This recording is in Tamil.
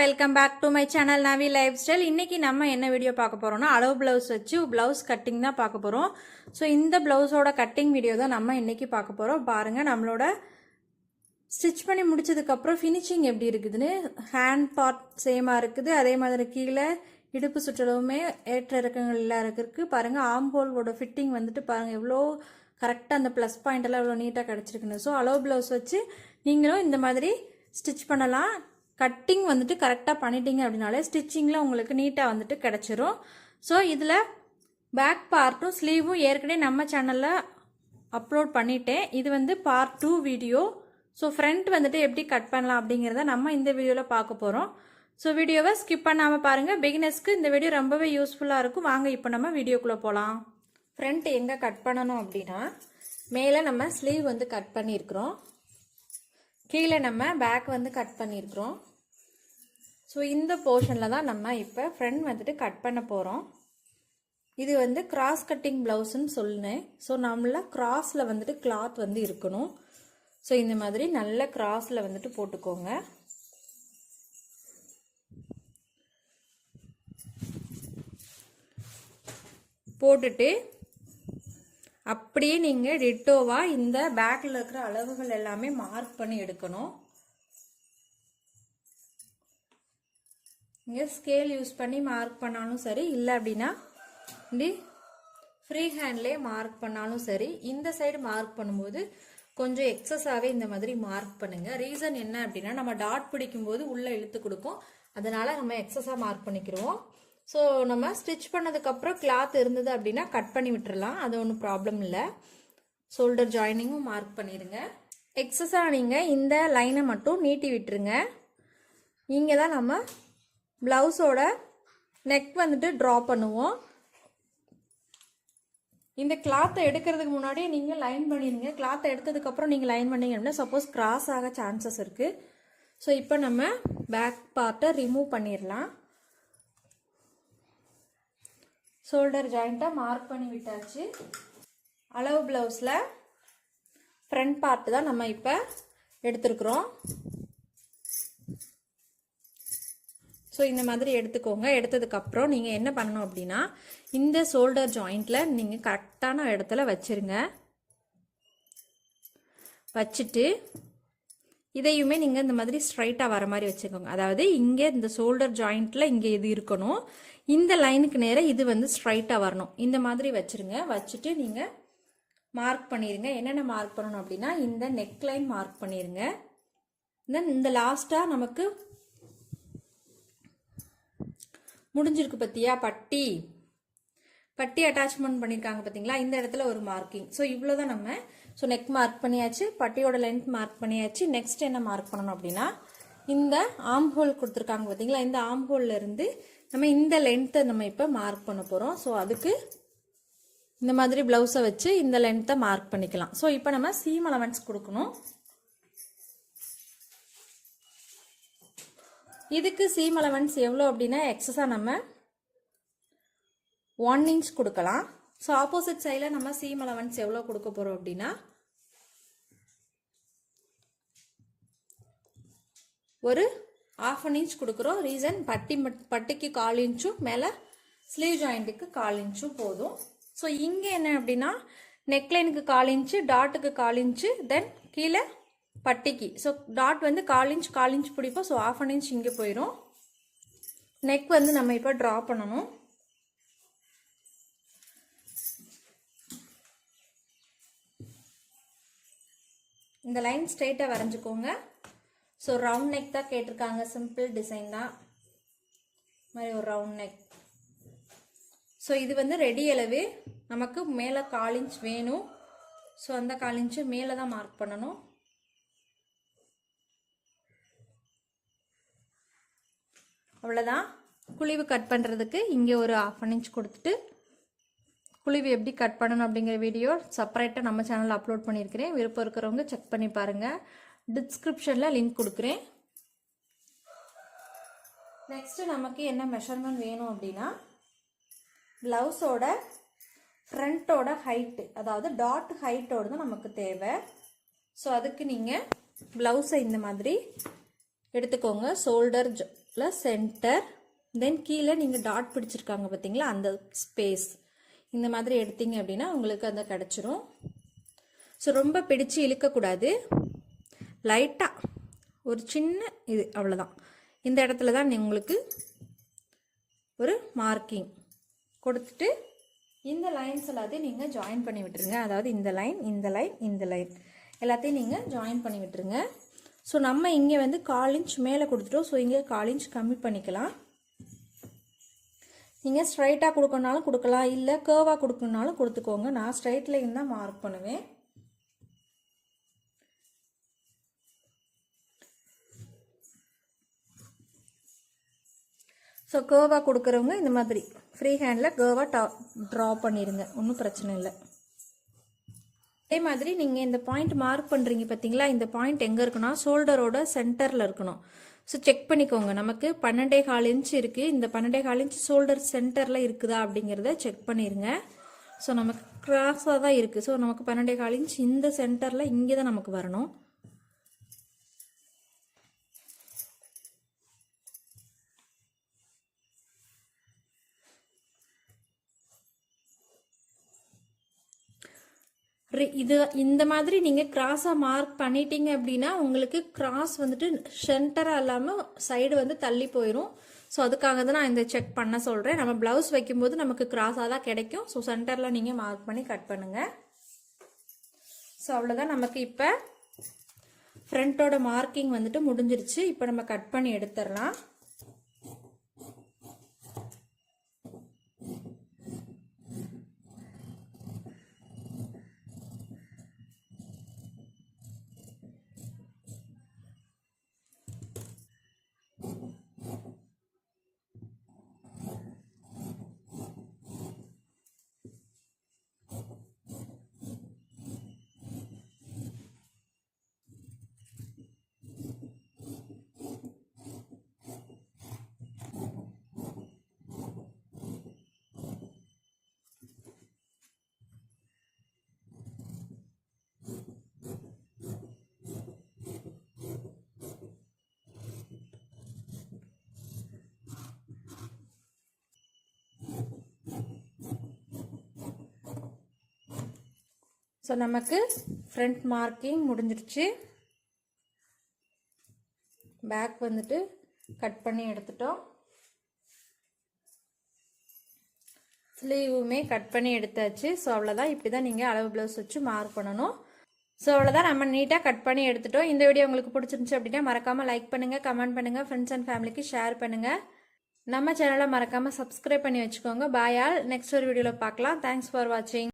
Welcome back to my channel Navi lifestyle. இன்னைக்கு நம்ம என்ன வீடியோ பார்க்க போறோம்னா அளவு பிளவுஸ் வச்சு பிளவுஸ் கட்டிங் தான் பார்க்க போறோம். ஸோ இந்த பிளவுஸோட கட்டிங் வீடியோ தான் நம்ம இன்னைக்கு பார்க்க போறோம். பாருங்க நம்மளோட ஸ்டிச் பண்ணி முடிச்சதுக்கு அப்புறம் ஃபினிஷிங் எப்படி இருக்குதுன்னு. ஹேண்ட் பார்ட் சேமா இருக்குது, அதே மாதிரி கீழே இடுப்பு சுற்றளவுமே ஏற்ற இறக்கங்கள் எல்லாம் இருக்கு. பாருங்க ஆம்போலோட ஃபிட்டிங் வந்துட்டு பாருங்க எவ்வளோ கரெக்டாக அந்த ப்ளஸ் பாயிண்ட் எல்லாம் எவ்வளோ நீட்டாக கிடச்சிருக்குன்னு. ஸோ அளவு பிளவுஸ் வச்சு நீங்களும் இந்த மாதிரி ஸ்டிச் பண்ணலாம். கட்டிங் வந்துட்டு கரெக்டாக பண்ணிட்டீங்க அப்படின்னாலே ஸ்டிச்சிங்கில் உங்களுக்கு நீட்டாக வந்துட்டு கிடச்சிரும். ஸோ இதில் பேக் பார்ட்டும் ஸ்லீவும் ஏற்கனவே நம்ம சேனலில் அப்லோட் பண்ணிட்டேன். இது வந்து பார்ட் 2 வீடியோ. ஸோ ஃப்ரண்ட் வந்துட்டு எப்படி கட் பண்ணலாம் அப்படிங்கிறத நம்ம இந்த வீடியோவில் பார்க்க போகிறோம். ஸோ வீடியோவை ஸ்கிப் பண்ணாமல் பாருங்கள். பிகினர்ஸ்க்கு இந்த வீடியோ ரொம்பவே யூஸ்ஃபுல்லாக இருக்கும். வாங்க இப்போ நம்ம வீடியோக்குள்ளே போகலாம். ஃப்ரண்ட் எங்கே கட் பண்ணணும் அப்படின்னா, மேலே நம்ம ஸ்லீவ் வந்து கட் பண்ணியிருக்கிறோம், கீழே நம்ம பேக் வந்து கட் பண்ணியிருக்கிறோம். ஸோ இந்த போர்ஷனில் தான் நம்ம இப்போ ஃப்ரண்ட் வந்துட்டு கட் பண்ண போகிறோம். இது வந்து கிராஸ் கட்டிங் ப்ளவுஸ்ன்னு சொன்னேன். ஸோ நம்மள கிராஸில் வந்துட்டு கிளாத் வந்து இருக்கணும். ஸோ இந்த மாதிரி நல்ல கிராஸில் வந்துட்டு போட்டுக்கோங்க. போட்டுட்டு அப்படியே நீங்கள் டிட்டோவாக இந்த பேக்கில் இருக்கிற அளவுகள் எல்லாமே மார்க் பண்ணி எடுக்கணும். இங்கே ஸ்கேல் யூஸ் பண்ணி மார்க் பண்ணாலும் சரி, இல்லை அப்படின்னா இப்படி ஃப்ரீ ஹேண்ட்லேயே மார்க் பண்ணாலும் சரி. இந்த சைடு மார்க் பண்ணும்போது கொஞ்சம் எக்ஸஸாகவே இந்த மாதிரி மார்க் பண்ணுங்கள். ரீசன் என்ன அப்படின்னா, நம்ம டாட் பிடிக்கும்போது உள்ளே இழுத்து கொடுக்கும், அதனால் நம்ம எக்ஸஸாக மார்க் பண்ணிக்கிறோம். ஸோ நம்ம ஸ்டிச் பண்ணதுக்கப்புறம் கிளாத் இருந்தது அப்படின்னா கட் பண்ணி விட்டுறலாம், அது ஒன்றும் ப்ராப்ளம் இல்லை. ஷோல்டர் ஜாயினிங்கும் மார்க் பண்ணிடுங்க. எக்ஸஸாக நீங்கள் இந்த லைனை மட்டும் நீட்டி விட்டுருங்க. இங்கே தான் நம்ம ப்ளவுஸோட நெக் வந்துட்டு ட்ரா பண்ணுவோம். இந்த கிளாத்தை எடுக்கிறதுக்கு முன்னாடியே நீங்கள் லைன் பண்ணிடுங்க. கிளாத்தை எடுத்ததுக்கப்புறம் நீங்கள் லைன் பண்ணிங்க அப்படின்னா சப்போஸ் கிராஸ் ஆக சான்சஸ் இருக்குது. ஸோ இப்போ நம்ம பேக் பார்ட்டை ரிமூவ் பண்ணிடலாம். ஷோல்டர் ஜாயிண்ட்டை மார்க் பண்ணி விட்டாச்சு. அளவு ப்ளவுஸில் ஃப்ரண்ட் பார்ட்டு தான் நம்ம இப்போ எடுத்துருக்குறோம். ஸோ இந்த மாதிரி எடுத்துக்கோங்க. எடுத்ததுக்கப்புறம் நீங்கள் என்ன பண்ணணும் அப்படின்னா, இந்த ஷோல்டர் ஜாயிண்ட்டில் நீங்கள் கரெக்டான இடத்துல வச்சுருங்க. வச்சுட்டு இதையுமே நீங்கள் இந்த மாதிரி ஸ்ட்ரைட்டாக வர மாதிரி வச்சுக்கோங்க. அதாவது இங்கே இந்த ஷோல்டர் ஜாயிண்ட்டில் இங்கே இது இருக்கணும், இந்த லைனுக்கு நேராக இது வந்து ஸ்ட்ரைட்டாக வரணும். இந்த மாதிரி வச்சுருங்க. வச்சுட்டு நீங்கள் மார்க் பண்ணிடுங்க. என்னென்ன மார்க் பண்ணணும் அப்படின்னா, இந்த நெக் லைன் மார்க் பண்ணிடுங்க. தென் இந்த லாஸ்ட்டாக நமக்கு முடிஞ்சிருக்கு பார்த்தியா, பட்டி அட்டாச்மெண்ட் பண்ணியிருக்காங்க பார்த்தீங்களா, இந்த இடத்துல ஒரு மார்க்கிங். ஸோ இவ்வளோ தான் நம்ம. ஸோ நெக் மார்க் பண்ணியாச்சு, பட்டியோட லென்த் மார்க் பண்ணியாச்சு. நெக்ஸ்ட் என்ன மார்க் பண்ணணும் அப்படின்னா, இந்த ஆம் ஹோல் கொடுத்துருக்காங்க பார்த்தீங்களா, இந்த ஆம் ஹோல்ல இருந்து நம்ம இந்த லென்த்தை நம்ம இப்போ மார்க் பண்ண போகிறோம். ஸோ அதுக்கு இந்த மாதிரி ப்ளவுஸை வச்சு இந்த லென்த்தை மார்க் பண்ணிக்கலாம். ஸோ இப்போ நம்ம சீம் அலவன்ஸ் கொடுக்கணும். இதுக்கு சீம் அலவன்ஸ் எவ்வளோ அப்படின்னா, எக்ஸஸாக நம்ம 1 இன்ச் கொடுக்கலாம். ஸோ ஆப்போசிட் சைடில் நம்ம சீம் அலவன்ஸ் எவ்வளோ கொடுக்க போகிறோம் அப்படின்னா, ஒரு 1/2 இன்ச் கொடுக்குறோம். ரீசன் பட்டிக்கு 1/4 இன்ச்சும் மேலே ஸ்லீவ் ஜாயிண்ட்டுக்கு 1/4 இன்ச்சும் போதும். ஸோ இங்கே என்ன அப்படின்னா, நெக்லைனுக்கு 1/4 இன்ச்சு, டாட்டுக்கு 1/4 இன்ச்சு, தென் கீழே பட்டிக்கு. ஸோ டாட் வந்து 1/4 இன்ச் பிடிப்போம். ஸோ 1/2 இன்ச் இங்கே போயிடும். நெக் வந்து நம்ம இப்போ ட்ரா பண்ணணும். இந்த லைன் ஸ்ட்ரெயிட்டாக வரைஞ்சிக்கோங்க. ஸோ ரவுண்ட் நெக் தான் கேட்டிருக்காங்க, சிம்பிள் டிசைன் தான், மாதிரி ஒரு ரவுண்ட் நெக். ஸோ இது வந்து ரெடி அளவு. நமக்கு மேலே 1/4 இன்ச் வேணும். ஸோ அந்த 1/4 இன்ச்சு மேலே தான் மார்க் பண்ணணும். அவ்வளோதான். குழிவு கட் பண்ணுறதுக்கு இங்கே ஒரு 1/2 இன்ச் கொடுத்துட்டு, குழிவு எப்படி கட் பண்ணணும் அப்படிங்கிற வீடியோ செப்பரேட்டாக நம்ம சேனலில் அப்லோட் பண்ணியிருக்கிறேன். விருப்பம் இருக்கிறவங்க செக் பண்ணி பாருங்கள். டிஸ்கிரிப்ஷனில் லிங்க் கொடுக்குறேன். நெக்ஸ்ட்டு நமக்கு என்ன மெஷர்மெண்ட் வேணும் அப்படின்னா, ப்ளவுஸோட ஃப்ரண்ட்டோட ஹைட்டு, அதாவது டாட் ஹைட்டோடு தான் நமக்கு தேவை. ஸோ அதுக்கு நீங்கள் ப்ளவுஸை இந்த மாதிரி எடுத்துக்கோங்க. ஷோல்டர் ப்ளஸ் சென்டர், தென் கீழே நீங்கள் டாட் பிடிச்சிருக்காங்க பார்த்தீங்களா அந்த ஸ்பேஸ், இந்த மாதிரி எடுத்தீங்க அப்படின்னா உங்களுக்கு அந்த கிடச்சிரும். ஸோ ரொம்ப பிடிச்சு இழுக்கக்கூடாது, லைட்டாக ஒரு சின்ன இது அவ்வளோதான். இந்த இடத்துல தான் உங்களுக்கு ஒரு மார்க்கிங் கொடுத்துட்டு இந்த லைன்ஸ் எல்லாத்தையும் நீங்கள் ஜாயின் பண்ணி விட்டுருங்க. அதாவது இந்த லைன், இந்த லைன், இந்த லைன் எல்லாத்தையும் நீங்கள் ஜாயின் பண்ணி விட்டுருங்க. ஸோ நம்ம இங்கே வந்து 1/4 இன்ச் மேலே கொடுத்துட்டோம். ஸோ இங்கே 1/4 இன்ச் கம்மி பண்ணிக்கலாம். நீங்கள் ஸ்ட்ரைட்டாக கொடுக்கணுனாலும் கொடுக்கலாம், இல்லை கேர்வாக கொடுக்கணுனாலும் கொடுத்துக்கோங்க. நான் ஸ்ட்ரைட் லைன் தான் மார்க் பண்ணுவேன். ஸோ கேர்வாக கொடுக்குறவங்க இந்த மாதிரி ஃப்ரீ ஹேண்டில் கேர்வாக ட்ரா பண்ணிடுங்க, ஒன்றும் பிரச்சனை இல்லை. அதே மாதிரி நீங்கள் இந்த பாயிண்ட் மார்க் பண்ணுறீங்க பார்த்தீங்களா, இந்த பாயிண்ட் எங்கே இருக்குன்னா ஷோல்டரோட சென்டரில் இருக்கணும். ஸோ செக் பண்ணிக்கோங்க, நமக்கு 12.25 இன்ச் இருக்குது, இந்த 12.25 இன்ச் ஷோல்டர் சென்டரில் இருக்குதா அப்படிங்கிறத செக் பண்ணிடுங்க. ஸோ நமக்கு கிராஸாக தான் இருக்குது. ஸோ நமக்கு 12.25 இன்ச் இந்த சென்டரில் இங்கே தான் நமக்கு வரணும். இது இந்த மாதிரி நீங்கள் கிராஸாக மார்க் பண்ணிட்டீங்க அப்படின்னா உங்களுக்கு கிராஸ் வந்துட்டு சென்டராக இல்லாமல் சைடு வந்து தள்ளி போயிடும். ஸோ அதுக்காக தான் நான் இந்த செக் பண்ண சொல்கிறேன். நம்ம ப்ளவுஸ் வைக்கும்போது நமக்கு கிராஸாக தான் கிடைக்கும். ஸோ சென்டரில் நீங்கள் மார்க் பண்ணி கட் பண்ணுங்கள். ஸோ அவ்வளோதான், நமக்கு இப்போ ஃப்ரண்ட்டோட மார்க்கிங் வந்துட்டு முடிஞ்சிருச்சு. இப்போ நம்ம கட் பண்ணி எடுத்துடலாம். ஸோ நமக்கு ஃப்ரண்ட் மார்க்கிங் முடிஞ்சிருச்சு. பேக் வந்துட்டு கட் பண்ணி எடுத்துட்டோம். ஸ்லீவுமே கட் பண்ணி எடுத்தாச்சு. ஸோ அவ்வளோதான், இப்படி தான் நீங்கள் அளவு ப்ளவுஸ் வச்சு மார்க் பண்ணணும். ஸோ அவ்வளோதான், நம்ம நீட்டாக கட் பண்ணி எடுத்துட்டோம். இந்த வீடியோ உங்களுக்கு பிடிச்சிருந்துச்சு அப்படின்னா மறக்காமல் லைக் பண்ணுங்கள், கமெண்ட் பண்ணுங்கள், ஃப்ரெண்ட்ஸ் அண்ட் ஃபேமிலிக்கு ஷேர் பண்ணுங்கள். நம்ம சேனலை மறக்காமல் சப்ஸ்கிரைப் பண்ணி வச்சுக்கோங்க. பாய் ஆல், நெக்ஸ்ட் ஒரு வீடியோவில் பார்க்கலாம். தேங்க்ஸ் ஃபார் வாட்சிங்.